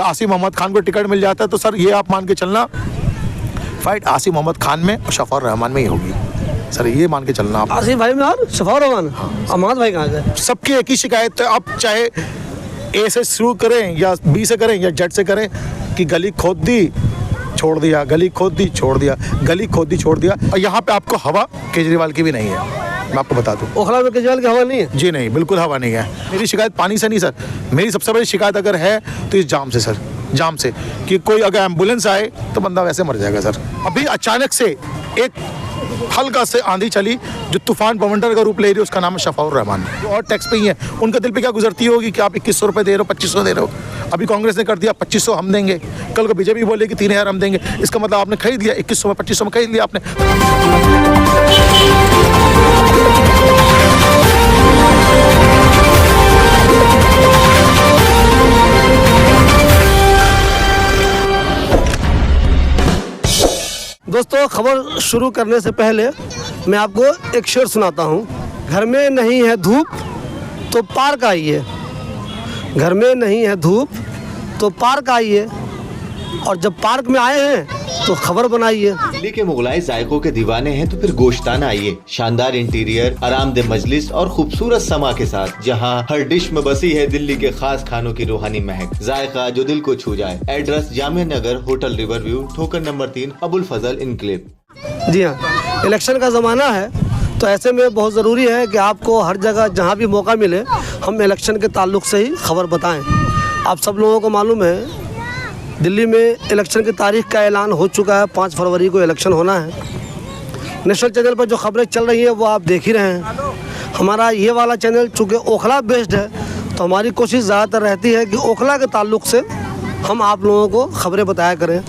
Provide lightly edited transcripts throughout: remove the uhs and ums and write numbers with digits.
आसिफ मोहम्मद खान को टिकट मिल जाता है तो सर ये आप मान के चलना फाइट आसिफ मोहम्मद खान में और शफाउर रहमान में ही होगी सर, ये मान के चलना आप। आसिफ भाई में और शफाउर रहमान, अमाद भाई कहाँ गए? सबकी एक ही शिकायत है, आप चाहे ए से शुरू करें या बी से करें या जेड से करें कि गली खोद दी छोड़ दिया, गली खोद दी छोड़ दिया, गली खोद दी छोड़ दिया। और यहाँ पे आपको हवा केजरीवाल की भी नहीं है, मैं आपको बता दूं। ओखला में केजरीवाल की हवा नहीं है? जी नहीं, बिल्कुल हवा नहीं है। मेरी शिकायत पानी से नहीं सर, मेरी सबसे बड़ी शिकायत अगर है तो इस जाम से सर, जाम से कि कोई अगर एम्बुलेंस आए तो बंदा वैसे मर जाएगा सर। अभी अचानक से एक हल्का से आंधी चली जो तूफान बवंडर का रूप ले रही है, उसका नाम है शफाउर रहमान। और टैक्स पे ही है, उनके दिल पे क्या गुजरती होगी कि आप 2100 रुपये दे रहे हो, 2500 दे रहे हो। अभी कांग्रेस ने कर दिया 2500 हम देंगे, कल को बीजेपी बोले कि 3000 हम देंगे। इसका मतलब आपने खरीद लिया 2100 में, 2500 में खरीद लिया आपने। दोस्तों, खबर शुरू करने से पहले मैं आपको एक शेर सुनाता हूँ। घर में नहीं है धूप तो पार्क आइए, घर में नहीं है धूप तो पार्क आइए, और जब पार्क में आए हैं तो खबर बनाइए। दिल्ली के मुगलाई जायकों के दीवाने हैं तो फिर गोश्ताना आइए। शानदार इंटीरियर, आरामदेह मजलिस और खूबसूरत समा के साथ, जहां हर डिश में बसी है दिल्ली के खास खानों की रूहानी महक, जायका जो दिल को छू जाए। Address Jamia Nagar, hotel river view, ठोकर नंबर 3, अबुल फजल इनक्लेव। जी हाँ, इलेक्शन का ज़माना है तो ऐसे में बहुत ज़रूरी है कि आपको हर जगह जहाँ भी मौका मिले हम इलेक्शन के ताल्लुक से ही खबर बताएं। आप सब लोगों को मालूम है दिल्ली में इलेक्शन की तारीख का ऐलान हो चुका है, 5 फरवरी को इलेक्शन होना है। नेशनल चैनल पर जो खबरें चल रही हैं वो आप देख ही रहे हैं। हमारा ये वाला चैनल चूँकि ओखला बेस्ड है तो हमारी कोशिश ज़्यादातर रहती है कि ओखला के ताल्लुक से हम आप लोगों को खबरें बताया करें।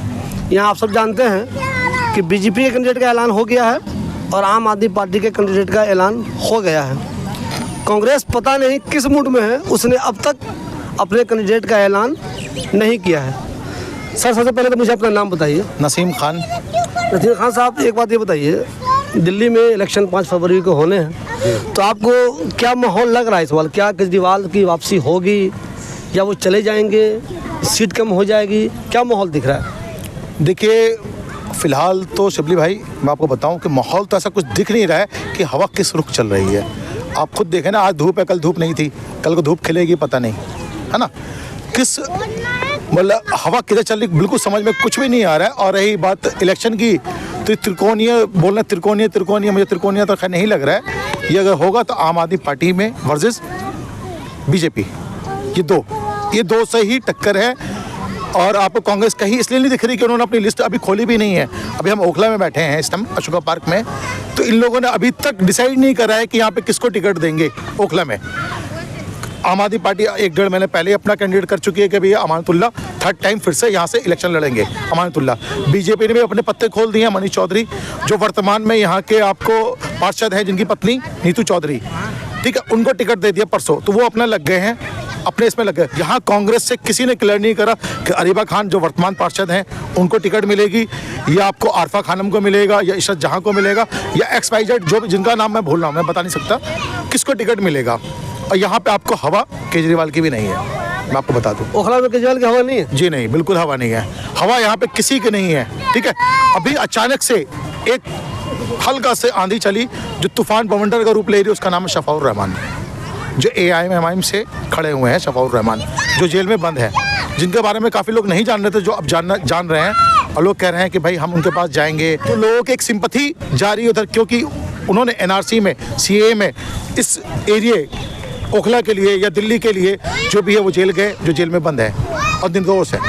यहाँ आप सब जानते हैं कि बीजेपी के कैंडिडेट का ऐलान हो गया है और आम आदमी पार्टी के कैंडिडेट का ऐलान हो गया है। कांग्रेस पता नहीं किस मूड में है, उसने अब तक अपने कैंडिडेट का ऐलान नहीं किया है। सर, सबसे पहले तो मुझे अपना नाम बताइए। नसीम खान। नसीम खान साहब, एक बात ये बताइए, दिल्ली में इलेक्शन 5 फरवरी को होने हैं तो आपको क्या माहौल लग रहा है इस बार? क्या केजरीवाल की वापसी होगी या वो चले जाएंगे, सीट कम हो जाएगी, क्या माहौल दिख रहा है? देखिए, फ़िलहाल तो शिबली भाई मैं आपको बताऊं कि माहौल तो ऐसा कुछ दिख नहीं रहा है कि हवा किस रुख चल रही है। आप खुद देखें ना, आज धूप है, कल धूप नहीं थी, कल को धूप खिलेगी पता नहीं, है ना। किस मतलब हवा किधर चल रही बिल्कुल समझ में कुछ भी नहीं आ रहा है। और रही बात इलेक्शन की तो त्रिकोणीय बोलना, त्रिकोणीय मुझे त्रिकोणीय तो खैर नहीं लग रहा है। ये अगर होगा तो आम आदमी पार्टी में वर्सेस बीजेपी, ये दो से ही टक्कर है। और आपको कांग्रेस कहीं इसलिए नहीं दिख रही कि उन्होंने अपनी लिस्ट अभी खोली भी नहीं है। अभी हम ओखला में बैठे हैं इस टाइम अशोका पार्क में, तो इन लोगों ने अभी तक डिसाइड नहीं करा है कि यहाँ पे किसको टिकट देंगे। ओखला में आम आदमी पार्टी 1-1.5 महीने पहले अपना कैंडिडेट कर चुकी है कि भैया अमानतुल्ला 3rd टाइम फिर से यहाँ से इलेक्शन लड़ेंगे, अमानतुल्ला। बीजेपी ने भी अपने पत्ते खोल दिए हैं। मनीष चौधरी जो वर्तमान में यहाँ के आपको पार्षद हैं, जिनकी पत्नी नीतू चौधरी, ठीक है, उनको टिकट दे दिया परसों, तो वो अपना लग गए हैं, अपने इसमें लग गए। यहाँ कांग्रेस से किसी ने क्लियर नहीं करा कि अरीबा खान जो वर्तमान पार्षद हैं उनको टिकट मिलेगी या आपको आरफा खानम को मिलेगा या इशरत जहां को मिलेगा या XYZ जो भी जिनका नाम मैं भूल रहा हूँ, मैं बता नहीं सकता किसको टिकट मिलेगा। और यहाँ पे आपको हवा केजरीवाल की भी नहीं है, मैं आपको बता दूं। ओखला में केजरीवाल की हवा नहीं है? जी नहीं, बिल्कुल हवा नहीं है। हवा यहाँ पे किसी की नहीं है, ठीक है। अभी अचानक से एक हल्का से आंधी चली जो तूफान बवंडर का रूप ले रही है, उसका नाम है शफाउर रहमान, जो AIM से खड़े हुए हैं। शफाउर रहमान जो जेल में बंद है, जिनके बारे में काफ़ी लोग नहीं जान रहे थे, जो अब जान रहे हैं और लोग कह रहे हैं कि भाई हम उनके पास जाएंगे। तो लोगों की एक सिंपैथी जारी उधर, क्योंकि उन्होंने NRC में, CAA में इस एरिए ओखला के लिए या दिल्ली के लिए जो भी है वो जेल गए, जो जेल में बंद है और निर्दोष है।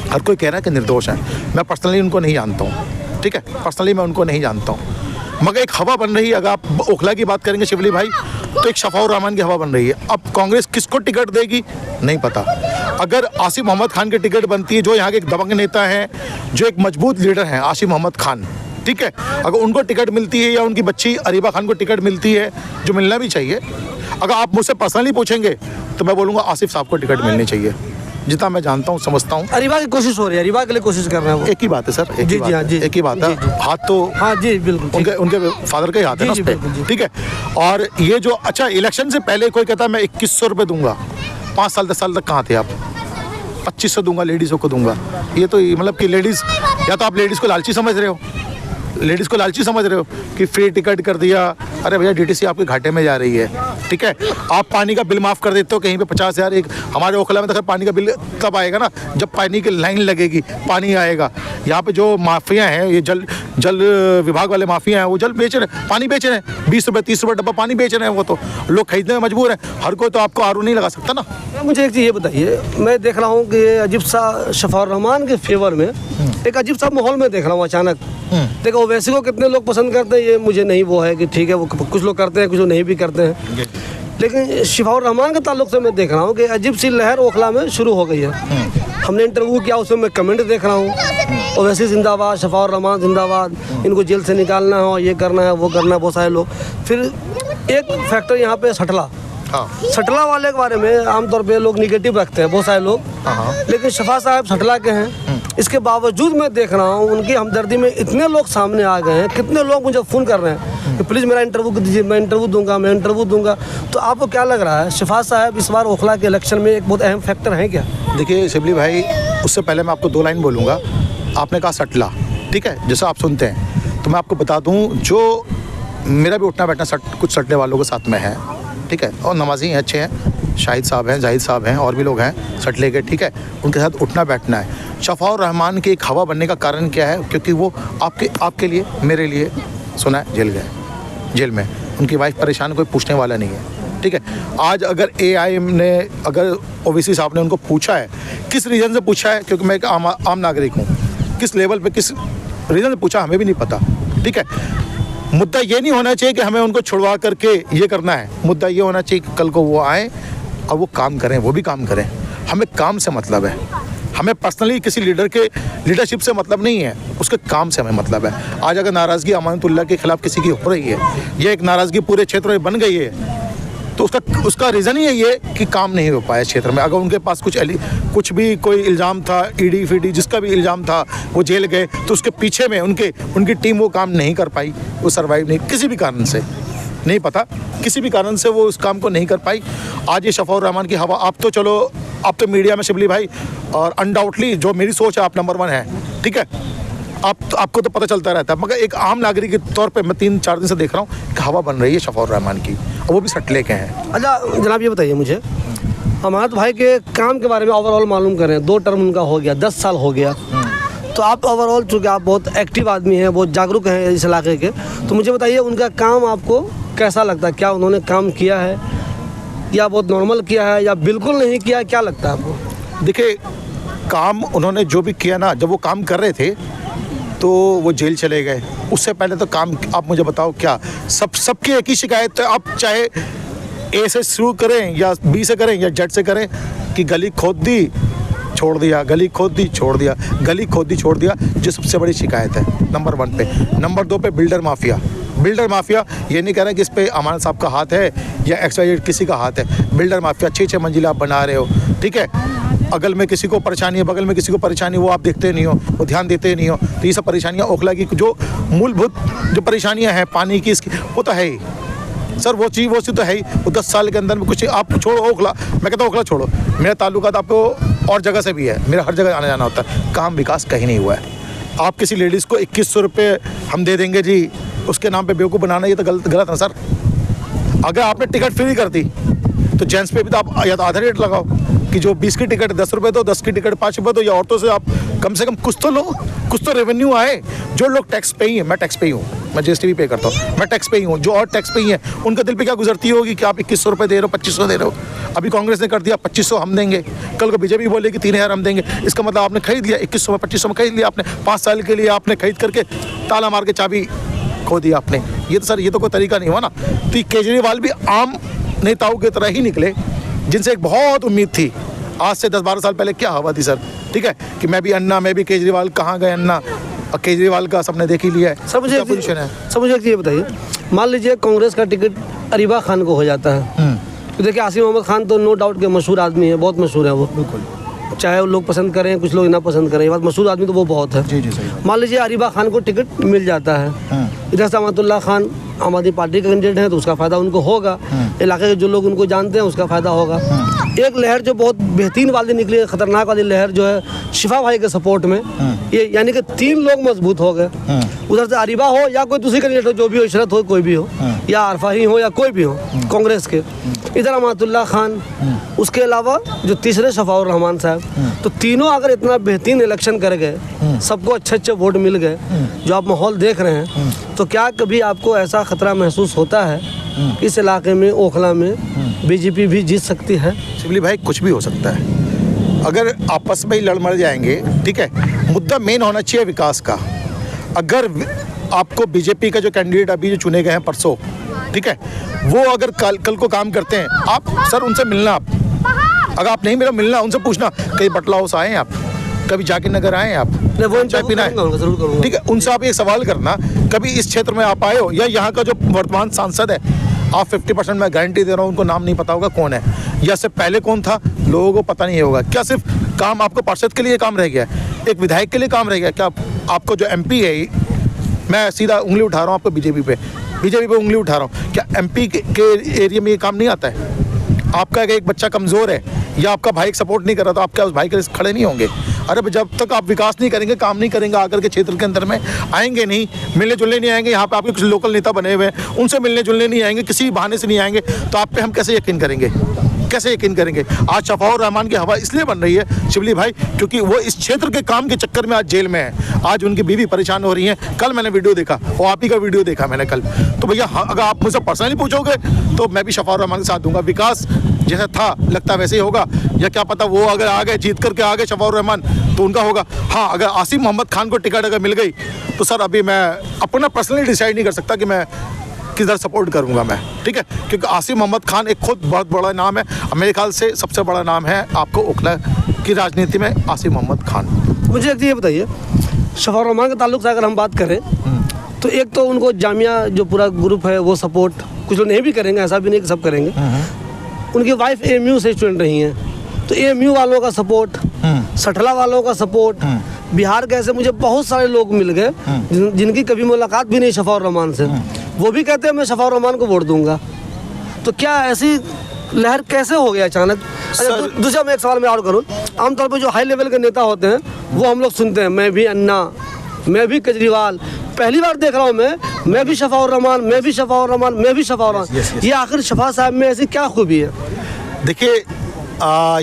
हर कोई कह रहा है कि निर्दोष है। मैं पर्सनली उनको नहीं जानता हूँ, ठीक है, पर्सनली मैं उनको नहीं जानता हूँ, मगर एक हवा बन रही है। अगर आप ओखला की बात करेंगे शिवली भाई, तो एक शफाउर रहमान की हवा बन रही है। अब कांग्रेस किसको टिकट देगी नहीं पता। अगर आसिफ मोहम्मद खान की टिकट बनती है, जो यहाँ के एक दबंग नेता हैं, जो एक मजबूत लीडर हैं आसिफ मोहम्मद खान, ठीक है, अगर उनको टिकट मिलती है या उनकी बच्ची अरीबा खान को टिकट मिलती है, जो मिलना भी चाहिए, अगर आप मुझसे पर्सनली पूछेंगे तो मैं बोलूँगा आसिफ साहब को टिकट मिलनी चाहिए, जितना मैं जानता हूँ, समझता हूँ। अरीबा की कोशिश हो रही है, अरीबा के लिए कोशिश कर रहे हैं वो। एक ही बात है सर, एक ही बात है। हाथ तो हाँ जी बिल्कुल उनके फादर का ही हाथ है ना उस पे, ठीक है। और ये जो अच्छा इलेक्शन से पहले कोई कहता है मैं 2100 रुपये दूंगा, 5 साल 10 साल तक कहाँ थे आप? 2500 दूंगा, लेडीज़ों को दूंगा। ये तो मतलब कि लेडीज़, या तो आप लेडीज़ को लालची समझ रहे हो, लेडीज़ को लालची समझ रहे हो कि फ्री टिकट कर दिया। अरे भैया, डीटीसी आपके घाटे में जा रही है, ठीक है। आप पानी का बिल माफ़ कर देते हो कहीं पे 50,000। एक हमारे ओखला में तो खैर पानी का बिल तब आएगा ना जब पानी की लाइन लगेगी, पानी आएगा। यहाँ पे जो माफिया हैं, ये जल विभाग वाले माफिया हैं, वो जल बेच रहे, पानी बेच रहे हैं, 20 रुपये 30 रुपये डब्बा पानी बेच रहे हैं। वो तो लोग खरीदने में मजबूर है। हर कोई तो आपको आरू नहीं लगा सकता ना। मुझे एक चीज़ ये बताइए, मैं देख रहा हूँ कि ये अजीब सा शफाउर रहमान के फेवर में एक अजीब सा माहौल में देख रहा हूँ अचानक। देखो, ओवैसी को कितने लोग पसंद करते हैं ये मुझे नहीं वो है कि ठीक है, वो कुछ लोग करते हैं, कुछ लोग नहीं भी करते हैं। लेकिन शफाउर रहमान के ताल्लुक से मैं देख रहा हूँ कि अजीब सी लहर ओखला में शुरू हो गई है। हमने इंटरव्यू किया, उसमें मैं कमेंट देख रहा हूँ, ओवैसी जिंदाबाद, शफाउर रहमान जिंदाबाद, इनको जेल से निकालना हो, ये करना है, वो करना है, बहुत सारे लोग। फिर एक फैक्टर यहाँ पे सटला, सटला वाले के बारे में आमतौर पे लोग निगेटिव रखते हैं बहुत सारे लोग, लेकिन शफा साहब सटला के हैं। इसके बावजूद मैं देख रहा हूँ उनकी हमदर्दी में इतने लोग सामने आ गए हैं, कितने लोग मुझे फ़ोन कर रहे हैं कि प्लीज़ मेरा इंटरव्यू दीजिए, मैं इंटरव्यू दूंगा, मैं इंटरव्यू दूंगा। तो आपको क्या लग रहा है, शफा साहब इस बार ओखला के इलेक्शन में एक बहुत अहम फैक्टर हैं क्या? देखिए शिबली भाई, उससे पहले मैं आपको 2 लाइन बोलूँगा। आपने कहा सटला, ठीक है, जैसा आप सुनते हैं, तो मैं आपको बता दूँ, जो मेरा भी उठना बैठना कुछ सटने वालों के साथ में है, ठीक है, और नमाजी हैं, अच्छे हैं, शाहिद साहब हैं, जाहिद साहब हैं, और भी लोग हैं सटले के, ठीक है, उनके साथ उठना बैठना है। शफाउर रहमान की एक हवा बनने का कारण क्या है? क्योंकि वो आपके लिए, मेरे लिए सुना है, जेल गए, जेल में उनकी वाइफ परेशान, कोई पूछने वाला नहीं है, ठीक है। आज अगर एआईएम ने, अगर ओवैसी साहब ने उनको पूछा है, किस रीज़न से पूछा है, क्योंकि मैं एक आम नागरिक हूँ, किस लेवल पे किस रीज़न से पूछा हमें भी नहीं पता, ठीक है। मुद्दा ये नहीं होना चाहिए कि हमें उनको छुड़वा करके ये करना है। मुद्दा ये होना चाहिए कि कल को वो आए और वो काम करें, वो भी काम करें। हमें काम से मतलब है, हमें पर्सनली किसी लीडर के लीडरशिप से मतलब नहीं है, उसके काम से हमें मतलब है। आज अगर नाराज़गी अमानतुल्लाह के खिलाफ किसी की हो रही है, ये एक नाराज़गी पूरे क्षेत्र में बन गई है, तो उसका रीज़न ही यही है कि काम नहीं हो पाया क्षेत्र में। अगर उनके पास कुछ भी कोई इल्ज़ाम था, ईडी फीडी जिसका भी इल्ज़ाम था, वो जेल गए, तो उसके पीछे में उनकी टीम वो काम नहीं कर पाई, वो सर्वाइव नहीं, किसी भी कारण से, नहीं पता, किसी भी कारण से वो उस काम को नहीं कर पाई। आज ये शफाउर रहमान की हवा, आप तो चलो, आप तो मीडिया में शिबली भाई, और अनडाउटली जो मेरी सोच है, आप नंबर 1 है, ठीक है, आपको तो पता चलता रहता है, मगर एक आम नागरिक के तौर पे मैं 3-4 दिन से देख रहा हूँ कि हवा बन रही है शफाउर रहमान की, और वो भी सटले के हैं। अच्छा जनाब, ये बताइए मुझे, हमारे भाई के काम के बारे में ओवरऑल मालूम करें, 2 टर्म उनका हो गया, 10 साल हो गया, तो आप ओवरऑल, चूँकि आप बहुत एक्टिव आदमी हैं, बहुत जागरूक हैं इस इलाके के, तो मुझे बताइए उनका काम आपको कैसा लगता है? क्या उन्होंने काम किया है, या बहुत नॉर्मल किया है, या बिल्कुल नहीं किया है, क्या लगता है आपको? देखिए, काम उन्होंने जो भी किया ना, जब वो काम कर रहे थे तो वो जेल चले गए। उससे पहले तो काम, आप मुझे बताओ क्या, सबकी एक ही शिकायत है, आप चाहे ए से शुरू करें या बी से करें या जेड से करें, कि गली खोद दी छोड़ दिया, गली खोद दी छोड़ दिया, गली खोद दी छोड़ दिया, जो सबसे बड़ी शिकायत है नंबर 1 पे। नंबर 2 पे बिल्डर माफिया। बिल्डर माफिया, ये नहीं कह रहे कि इस पे अमान साहब का हाथ है या XYZ किसी का हाथ है। बिल्डर माफिया, 6-6 मंजिला आप बना रहे हो, ठीक है, अगल में किसी को परेशानी है, बगल में किसी को परेशानी, वो आप देखते नहीं हो, वो ध्यान देते नहीं हो। तो ये सब परेशानियाँ ओखला की जो मूलभूत जो परेशानियाँ हैं, पानी की, इसकी, वो तो है ही सर, वो चीज़ तो है ही। वो 10 साल के अंदर में कुछ, आप छोड़ो ओखला, मैं कहता हूँ ओखला छोड़ो, मेरा ताल्लुकात आपको और जगह से भी है, मेरा हर जगह आना जाना होता है, काम विकास कहीं नहीं हुआ है। आप किसी लेडीज़ को 2100 रुपये हम दे देंगे जी, उसके नाम पे बेवकूफ़ बनाना, ये तो गलत है सर। अगर आपने टिकट फ्री कर दी तो जेंट्स पे भी तो आप या तो आधा रेट लगाओ, कि जो 20 की टिकट 10 रुपये दो, 10 की टिकट 5 रुपये दो, या औरतों से आप कम से कम कुछ तो लो, कुछ तो रेवेन्यू आए। जो लोग टैक्स पे ही हैं, मैं टैक्स पे ही हूँ, मैं GST भी पे करता हूँ, मैं टैक्स पे ही हूँ, जो और टैक्स पे ही हैं, उनके दिल पे क्या गुजरती होगी कि आप 2100 रुपये दे रहे हो, 2500 दे रहे हो। अभी कांग्रेस ने कर दिया 2500 हम देंगे, कल को बीजेपी बोलेगी 3000 हम देंगे। इसका मतलब आपने खरीद लिया 2100 में, 2500 में खरीद लिया आपने, 5 साल के लिए आपने खरीद करके ताला मार के चाबी खो दिया आपने। ये तो सर, ये तो कोई तरीका नहीं हुआ ना। तो केजरीवाल भी आम नेताओं की तरह ही निकले, जिनसे एक बहुत उम्मीद थी। आज से 10-12 साल पहले क्या हवा थी सर, ठीक है, कि मैं भी अन्ना, मैं भी केजरीवाल, कहाँ गए अन्ना, और केजरीवाल का सबने देख ही लिया है। सब मुझे पोजीशन है। सब मुझे एक चीज़ बताइए, मान लीजिए कांग्रेस का टिकट अरीबा खान को हो जाता है, तो देखिए आसिम मोहम्मद खान तो नो डाउट के मशहूर आदमी है, बहुत मशहूर है वो, बिल्कुल, चाहे वो लोग पसंद करें, कुछ लोग ना पसंद करें, ये बात, मशहूर आदमी तो वो बहुत है। जी जी सही। मान लीजिए अरीबा खान को टिकट मिल जाता है, इधर से अमानतुल्लाह खान आम आदमी पार्टी के कैंडिडेट हैं तो उसका फ़ायदा उनको होगा, इलाके के जो लोग उनको जानते हैं उसका फ़ायदा होगा। एक लहर जो बहुत बेहतरीन वाली निकली है, ख़तरनाक वाली लहर जो है शिफा भाई के सपोर्ट में, ये यानी कि 3 लोग मजबूत हो गए। उधर से अरीबा हो या कोई दूसरी कैंडिडेट हो, जो भी हो, इशरत हो, कोई भी हो, या आरफा ही हो या कोई भी हो कांग्रेस के, इधर अमातुल्लाह खान, उसके अलावा जो तीसरे शफाउर रहमान साहब, तो तीनों अगर इतना बेहतरीन इलेक्शन कर गए, सबको अच्छे अच्छे वोट मिल गए, जो आप माहौल देख रहे हैं, तो क्या कभी आपको ऐसा खतरा महसूस होता है इस इलाके में, ओखला में बीजेपी भी जीत सकती है? शिबली भाई कुछ भी हो सकता है, अगर आपस में ही लड़ मर जाएंगे, ठीक है। मुद्दा मेन होना चाहिए विकास का। अगर आपको बीजेपी का जो कैंडिडेट अभी जो चुने गए हैं परसों, ठीक है, वो अगर कल को काम करते हैं, आप सर उनसे मिलना, आप अगर आप नहीं मिलना उनसे पूछना, कहीं बटला हाउस आए हैं आप, कभी जाकिर नगर आए हैं आप, वो चाय पीना है, जरूर करूँगा, ठीक है। उनसे आप एक सवाल करना, कभी इस क्षेत्र में आप आए हो, या यहाँ का जो वर्तमान सांसद है, आप 50% मैं गारंटी दे रहा हूँ उनको नाम नहीं पता होगा कौन है, या से पहले कौन था लोगों को पता नहीं होगा। क्या सिर्फ काम आपको पार्षद के लिए काम रह गया है, एक विधायक के लिए काम रह गया? क्या आपको जो MP है, मैं सीधा उंगली उठा रहा हूँ आपको बीजेपी पे उंगली उठा रहा हूँ, क्या MP के एरिया में ये काम नहीं आता है? आपका एक बच्चा कमज़ोर है या आपका भाई सपोर्ट नहीं कर रहा, तो आप क्या उस भाई के लिए खड़े नहीं होंगे? अरे जब तक आप विकास नहीं करेंगे, काम नहीं करेंगे, आकर के क्षेत्र के अंदर में आएंगे नहीं, मिलने जुलने नहीं आएंगे, यहाँ पे आपके कुछ लोकल नेता बने हुए हैं, उनसे मिलने जुलने नहीं आएंगे, किसी बहाने से नहीं आएंगे, तो आप पे हम कैसे यकीन करेंगे? कैसे यकीन करेंगे? आज शफाउर रहमान की हवा इसलिए बन रही है शिबली भाई, क्योंकि वो इस क्षेत्र के काम के चक्कर में आज जेल में है। आज उनकी बीवी परेशान हो रही है। कल मैंने वीडियो देखा, और आप ही का वीडियो देखा मैंने कल, तो भैया अगर आप मुझसे पर्सनली पूछोगे तो मैं भी शफाउर रहमान के साथ दूंगा। विकास जैसा था लगता वैसे ही होगा, या क्या पता वो अगर आ गए, जीत करके आ गए शफाउर रहमान, तो उनका होगा। हाँ, अगर आसिम मोहम्मद खान को टिकट अगर मिल गई तो सर अभी मैं अपना पर्सनली डिसाइड नहीं कर सकता कि मैं किधर सपोर्ट करूंगा मैं, ठीक है, क्योंकि आसिम मोहम्मद खान एक खुद बहुत बड़ा नाम है, मेरे ख्याल से सबसे बड़ा नाम है आपको ओखला की राजनीति में आसिम मोहम्मद खान। मुझे एक ये बताइए, शफाउर रहमान के ताल्लुक से अगर हम बात करें तो एक तो उनको जामिया जो पूरा ग्रुप है वो सपोर्ट, कुछ लोग नहीं भी करेंगे, ऐसा भी नहीं कि सब करेंगे। उनकी वाइफ AMU से स्टूडेंट रही हैं, तो AMU वालों का सपोर्ट, सठला वालों का सपोर्ट, बिहार के ऐसे मुझे बहुत सारे लोग मिल गए जिनकी कभी मुलाकात भी नहीं शफाउर रहमान से, वो भी कहते हैं मैं शफाउर रहमान को वोट दूंगा। तो क्या ऐसी लहर कैसे हो गया अचानक? अच्छा, दूसरा मैं एक सवाल मैं और करूँ, आमतौर पर जो हाई लेवल के नेता होते हैं वो हम लोग सुनते हैं, मैं भी अन्ना, मैं भी केजरीवाल, पहली बार देख रहा हूँ मैं भी शफाउर रहमान, मैं भी शफाउर रहमान, मैं भी शफाउर रहमान। ये आखिर शफा साहब में ऐसी क्या खूबी है? देखिए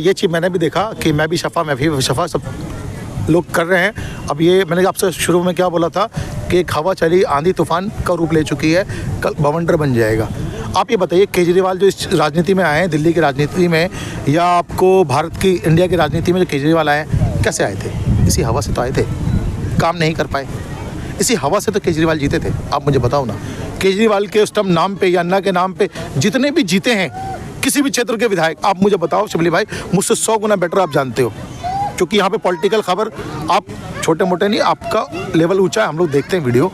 ये चीज़ मैंने भी देखा कि मैं भी शफा सब लोग कर रहे हैं। अब ये मैंने आपसे शुरू में क्या बोला था कि एक हवा चली आंधी तूफान का रूप ले चुकी है, कल बवंडर बन जाएगा। आप ये बताइए, केजरीवाल जो इस राजनीति में आए हैं, दिल्ली की राजनीति में, या आपको भारत की इंडिया की राजनीति में जो केजरीवाल आए, कैसे आए थे? इसी हवा से तो आए थे, काम नहीं कर पाए, इसी हवा से तो केजरीवाल जीते थे। आप मुझे बताओ ना, केजरीवाल के उस नाम पे या अन्ना के नाम पे जितने भी जीते हैं किसी भी क्षेत्र के विधायक, आप मुझे बताओ शिबली भाई, मुझसे 100 गुना बेटर आप जानते हो, क्योंकि यहाँ पे पॉलिटिकल खबर आप छोटे मोटे नहीं, आपका लेवल ऊंचा है, हम लोग देखते हैं वीडियो,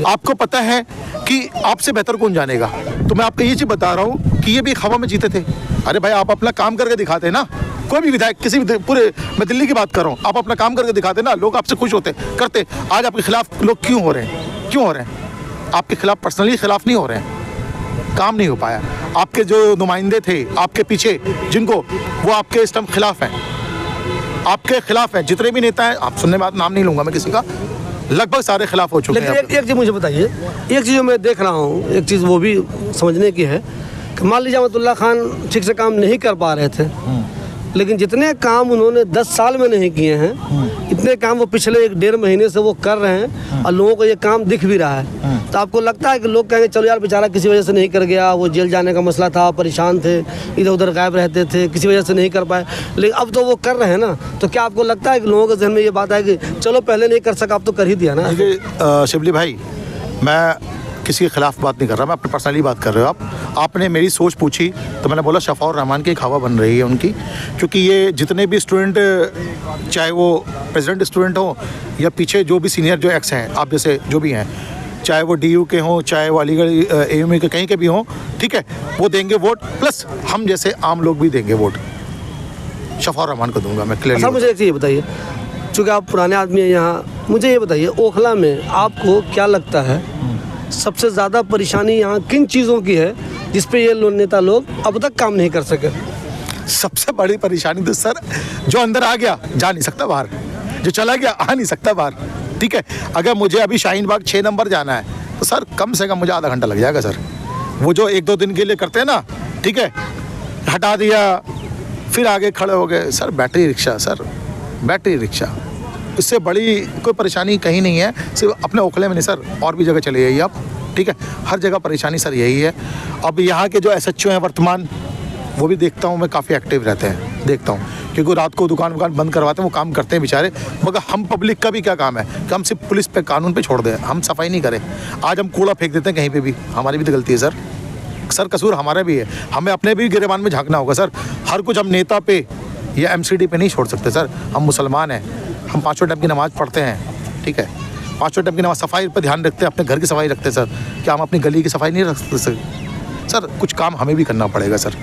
आपको पता है कि आपसे बेहतर कौन जानेगा। तो मैं आपको ये चीज़ बता रहा हूँ कि ये भी हवा में जीते थे। अरे भाई आप अपना काम करके दिखाते ना, कोई भी विधायक किसी भी पूरे, मैं दिल्ली की बात कर रहा हूँ, आप अपना काम करके दिखाते ना, लोग आपसे खुश होते करते। आज आपके खिलाफ लोग क्यों हो रहे हैं? आपके खिलाफ पर्सनली खिलाफ नहीं हो रहे हैं, काम नहीं हो पाया। आपके जो नुमाइंदे थे आपके पीछे जिनको, वो आपके इस टाइम खिलाफ हैं, आपके खिलाफ हैं। जितने भी नेता हैं, आप सुनने बात नाम नहीं लूँगा मैं किसी का, लगभग सारे खिलाफ हो चुके हैं। लेकिन एक चीज़ मुझे बताइए, एक चीज़ मैं देख रहा हूँ, एक चीज़ वो भी समझने की है कि मान लीजिए अमातुल्लाह खान ठीक से काम नहीं कर पा रहे थे, लेकिन जितने काम उन्होंने 10 साल में नहीं किए हैं, इतने काम वो पिछले 1-1.5 महीने से वो कर रहे हैं, और लोगों को ये काम दिख भी रहा है। तो आपको लगता है कि लोग कहेंगे चलो यार बेचारा किसी वजह से नहीं कर गया, वो जेल जाने का मसला था, परेशान थे, इधर उधर गायब रहते थे, किसी वजह से नहीं कर पाए, लेकिन अब तो वो कर रहे हैं ना, तो क्या आपको लगता है कि लोगों के जहन में ये बात है कि चलो पहले नहीं कर सका, अब तो कर ही दिया ना? देखिए शिबली भाई, मैं किसी के खिलाफ बात नहीं कर रहा, मैं अपनी पर्सनली बात कर रहे हो आपने मेरी सोच पूछी तो मैंने बोला शफाउर रहमान की एक हवा बन रही है उनकी, क्योंकि ये जितने भी स्टूडेंट, चाहे वो प्रेसिडेंट स्टूडेंट हो या पीछे जो भी सीनियर जो एक्स हैं, आप जैसे जो भी हैं, चाहे वो DU के हों, चाहे वो अलीगढ़ AUM के कहीं के भी हों, ठीक है, वो देंगे वोट, प्लस हम जैसे आम लोग भी देंगे वोट। शफाउर रहमान को दूंगा मैं क्लियरली। सर मुझे एक चीज़ बताइए, चूँकि आप पुराने आदमी हैं यहाँ, मुझे ये बताइए ओखला में आपको क्या लगता है सबसे ज़्यादा परेशानी यहाँ किन चीज़ों की है जिस पे ये नेता लोग अब तक काम नहीं कर सके? सबसे बड़ी परेशानी तो सर, जो अंदर आ गया जा नहीं सकता बाहर, जो चला गया आ नहीं सकता बाहर। ठीक है, अगर मुझे अभी शाहीन बाग 6 नंबर जाना है तो सर कम से कम मुझे आधा घंटा लग जाएगा सर। वो जो 1-2 दिन के लिए करते हैं ना, ठीक है, हटा दिया फिर आगे खड़े हो गए sir. Battery rickshaw sir, battery rickshaw, इससे बड़ी कोई परेशानी कहीं नहीं है। सिर्फ अपने ओखले में नहीं सर, और भी जगह चले जाइए आप, ठीक है, हर जगह परेशानी सर यही है। अब यहाँ के जो SHO हैं वर्तमान, वो भी देखता हूँ मैं, काफ़ी एक्टिव रहते हैं, देखता हूँ, क्योंकि रात को दुकान बंद करवाते हैं, वो काम करते हैं बेचारे। मगर हम पब्लिक का भी क्या काम है कि हम सिर्फ पुलिस पे, कानून पे छोड़ दें, हम सफाई नहीं करें। आज हम कूड़ा फेंक देते हैं कहीं पे भी, हमारी भी तो गलती है सर, कसूर हमारा भी है। हमें अपने भी गिरेबान में झांकना होगा सर। हर कुछ हम नेता पे या MCD पे नहीं छोड़ सकते सर। हम मुसलमान हैं, हम 5 टाइम की नमाज़ पढ़ते हैं, ठीक है, 5 टाइम की नमाज़, सफाई पर ध्यान रखते हैं, अपने घर की सफाई रखते हैं सर। क्या हम अपनी गली की सफाई नहीं रख सकते सर? कुछ काम हमें भी करना पड़ेगा सर।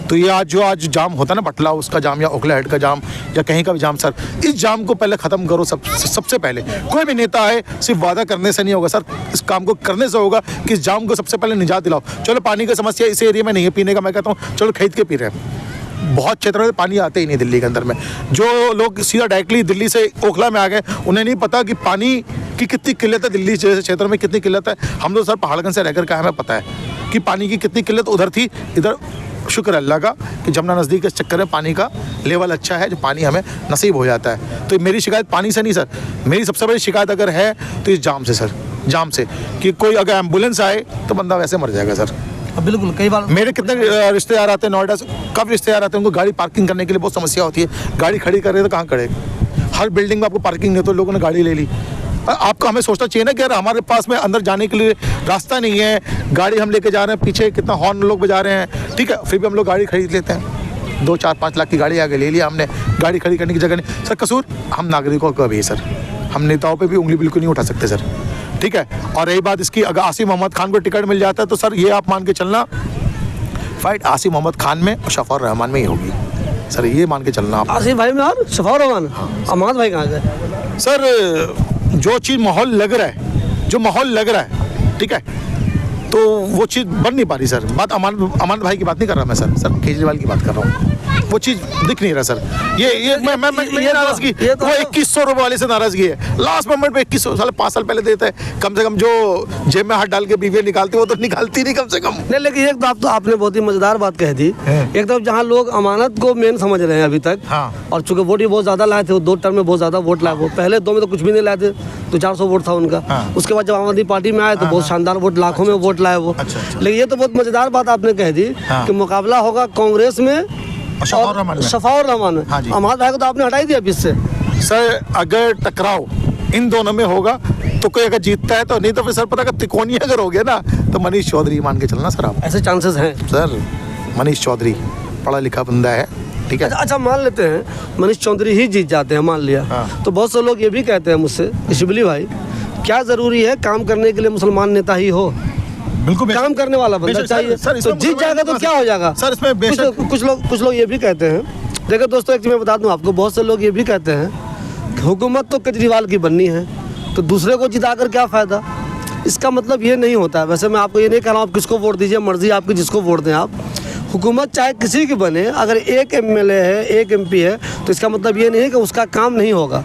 तो ये आज जाम होता है ना, बटला उसका जाम या ओखला हेड का जाम या कहीं का भी जाम सर, इस जाम को पहले ख़त्म करो सबसे पहले। कोई भी नेता आए सिर्फ वादा करने से नहीं होगा सर, इस काम को करने से होगा कि इस जाम को सबसे पहले निजात दिलाओ। चलो पानी की समस्या इस एरिया में नहीं है पीने का, मैं कहता हूँ चलो खरीद के पी रहे हैं। बहुत क्षेत्रों में पानी आते ही नहीं दिल्ली के अंदर में। जो लोग सीधा डायरेक्टली दिल्ली से ओखला में आ गए, उन्हें नहीं पता कि पानी की कितनी किल्लत है, दिल्ली जैसे क्षेत्रों में कितनी किल्लत है। हम तो सर पहाड़गंज से रहकर का हमें पता है कि पानी की कितनी किल्लत उधर थी। इधर शुक्र अल्लाह का कि जमुना नज़दीक के चक्कर में पानी का लेवल अच्छा है, जो पानी हमें नसीब हो जाता है। तो मेरी शिकायत पानी से नहीं सर, मेरी सबसे बड़ी शिकायत अगर है तो इस जाम से सर, जाम से, कि कोई अगर एम्बुलेंस आए तो बंदा वैसे मर जाएगा सर। बिल्कुल, कई बार मेरे कितने रिश्तेदार आते हैं नोएडा से, कब रिश्तेदार आते हैं, उनको गाड़ी पार्किंग करने के लिए बहुत समस्या होती है। गाड़ी खड़ी कर रहे तो कहाँ खड़े, हर बिल्डिंग में आपको पार्किंग नहीं, तो लोगों ने गाड़ी ले ली। आपको हमें सोचना चाहिए ना कि यार हमारे पास में अंदर जाने के लिए रास्ता नहीं है, गाड़ी हम लेके जा रहे हैं, पीछे कितना हॉर्न लोग बजा रहे हैं, ठीक है, फिर भी हम लोग गाड़ी खरीद लेते हैं। 2-4-5 लाख की गाड़ी आगे ले लिया हमने, गाड़ी खड़ी करने की जगह नहीं सर। कसूर हम नागरिकों का भी है सर, हम नेताओं पे भी उंगली बिल्कुल नहीं उठा सकते सर, ठीक है। और रही बात इसकी, अगर आसिफ मोहम्मद खान को टिकट मिल जाता है तो सर ये आप मान के चलना, फाइट आसिफ मोहम्मद खान में और शफाउर रहमान में ही होगी सर, ये मान के चलना आप। आसिफ भाई में और शफाउर रहमान, अमाद भाई कहाँ गए सर? जो चीज़ माहौल लग रहा है, जो माहौल लग रहा है, ठीक है, तो वो चीज़ बन नहीं पा रही सर। बात अमान भाई की बात नहीं कर रहा मैं सर केजरीवाल की बात कर रहा हूँ। वो चीज़ दिख नहीं रहा सर। ये नाराज़गी, वो 2100 रुपये वाले से नाराज़गी है। लास्ट मोमेंट पे 2100, साल 5 साल पहले देता है, कम से कम जो जेब में हाथ डाल के बीवी निकालती वो तो निकालती नहीं कम से कम। नहीं, लेकिन एक बात तो आपने बहुत ही मजेदार बात कह दी। एक तरफ जहाँ लोग अमानत को मेन समझ रहे हैं अभी तक, और चूंकि वोट भी बहुत ज्यादा लाए थे, वो 2 टर्म में बहुत ज्यादा वोट लाए। वो पहले 2 में तो कुछ भी नहीं लाए थे, तो 400 वोट था उनका। उसके बाद जब आम आदमी पार्टी में आए तो बहुत शानदार वोट, लाखों में वोट लाए वो। लेकिन ये तो बहुत मजेदार बात आपने कह दी कि मुकाबला होगा कांग्रेस में और शफाउर रहमान में। अमाद भाई को तो आपने हटा ही दिया बीच से सर। अगर टकराव इन दोनों में होगा तो कोई अगर जीतता है तो, नहीं तो फिर सर पता तिकोनी अगर हो गया ना तो मनीष चौधरी मान के चलना सर आप। ऐसे चांसेस हैं सर, मनीष चौधरी पढ़ा लिखा बंदा है, ठीक है। अच्छा मान लेते हैं मनीष चौधरी ही जीत जाते हैं, मान लिया, तो बहुत से लोग ये भी कहते हैं मुझसे, शिबली भाई क्या जरूरी है काम करने के लिए मुसलमान नेता ही हो? बिल्कुल काम करने वाला बंदा चाहिए। तो जीत जाएगा तो क्या हो जाएगा सर? इसमें कुछ लोग ये भी कहते हैं, देखो दोस्तों एक चीज़ मैं बता दूं आपको, बहुत से लोग ये भी कहते हैं कि हुकूमत तो केजरीवाल की बननी है, तो दूसरे को जिताकर क्या फ़ायदा। इसका मतलब ये नहीं होता है। वैसे मैं आपको ये नहीं कह रहा हूँ आप किसको वोट दीजिए, मर्जी आपकी, जिसको वोट दें आप। हुकूमत चाहे किसी की बने, अगर एक MLA है, एक MP है, तो इसका मतलब ये नहीं है कि उसका काम नहीं होगा।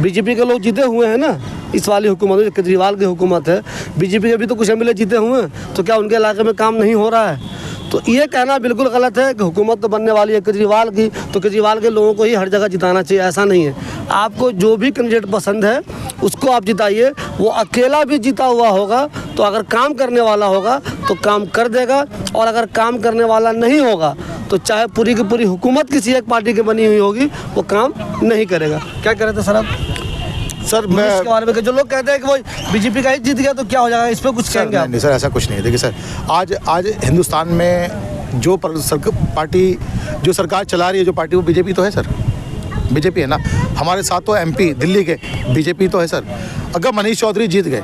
बीजेपी के लोग जीते हुए हैं ना इस वाली हुकूमत में, केजरीवाल की हुकूमत है, बीजेपी के भी तो कुछ MLA जीते हुए हैं, तो क्या उनके इलाके में काम नहीं हो रहा है? तो ये कहना बिल्कुल गलत है कि हुकूमत तो बनने वाली है केजरीवाल की, तो केजरीवाल के लोगों को ही हर जगह जिताना चाहिए, ऐसा नहीं है। आपको जो भी कैंडिडेट पसंद है उसको आप जिताइए। वो अकेला भी जीता हुआ होगा तो अगर काम करने वाला होगा तो काम कर देगा, और अगर काम करने वाला नहीं होगा तो चाहे पूरी की पूरी हुकूमत किसी एक पार्टी की बनी हुई होगी, वो काम नहीं करेगा। क्या कह रहे थे सर आप? सर मैं इसके बारे में जो लोग कहते हैं कि वो बीजेपी का ही जीत गया तो क्या हो जाएगा, इस पर कुछ कहेंगे आप? नहीं सर, ऐसा कुछ नहीं है। देखिए सर, आज हिंदुस्तान में जो पार्टी जो सरकार चला रही है, जो पार्टी, वो बीजेपी तो है सर, बीजेपी है ना। हमारे साथ तो MP दिल्ली के बीजेपी तो है सर। अगर मनीष चौधरी जीत गए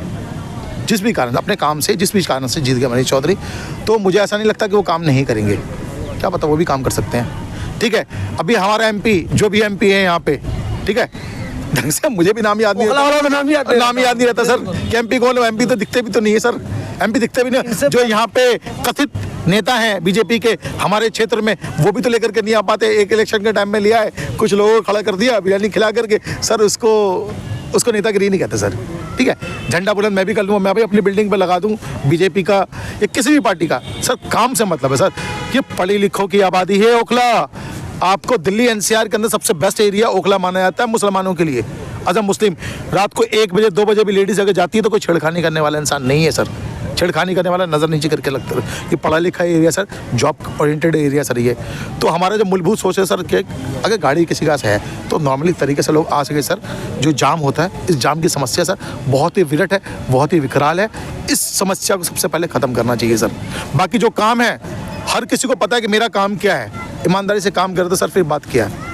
जिस भी कारण, अपने काम से जिस भी कारण से जीत गए मनीष चौधरी, तो मुझे ऐसा नहीं लगता कि वो काम नहीं करेंगे। क्या पता, वो भी काम कर सकते हैं, ठीक है। अभी हमारा MP, जो भी MP है यहाँ पे, ठीक है, ढंग से मुझे भी नाम याद नहीं रहता, नाम याद नहीं रहता सर कि MP कौन है। MP तो दिखते भी तो नहीं है सर। एमपी दिखते भी नहीं। जो यहाँ पे कथित नेता हैं बीजेपी के हमारे क्षेत्र में, वो भी तो लेकर के नहीं आ पाते। एक इलेक्शन के टाइम में लिया है, कुछ लोगों को खड़ा कर दिया बिरयानी खिला करके, सर उसको नेतागिरी नहीं कहते सर। ठीक है, झंडा बुलंद मैं भी कर लूँ, मैं भी अपनी बिल्डिंग पे लगा दूँ बीजेपी का या किसी भी पार्टी का, सर काम से मतलब है सर। ये पढ़ी लिखों की आबादी है ओखला। आपको दिल्ली एनसीआर के अंदर सबसे बेस्ट एरिया ओखला माना जाता है मुसलमानों के लिए। अगर मुस्लिम रात को 1 बजे 2 बजे भी लेडीज अगर जाती है तो कोई छेड़खानी करने वाला इंसान नहीं है सर। छेड़खानी करने वाला नज़र नीचे करके लगता है। ये पढ़ा लिखा area sir, job oriented area sir ये। तो हमारा जो मूलभूत सोच है सर कि अगर गाड़ी किसी का है तो नॉर्मली तरीके से लोग आ सके सर। जो जाम होता है, इस जाम की समस्या सर बहुत ही विकट है, बहुत ही विकराल है। इस समस्या को सबसे पहले ख़त्म करना चाहिए सर। बाकी जो काम है, हर किसी को पता है कि मेरा काम क्या है, ईमानदारी से काम करते सर, फिर बात क्या है।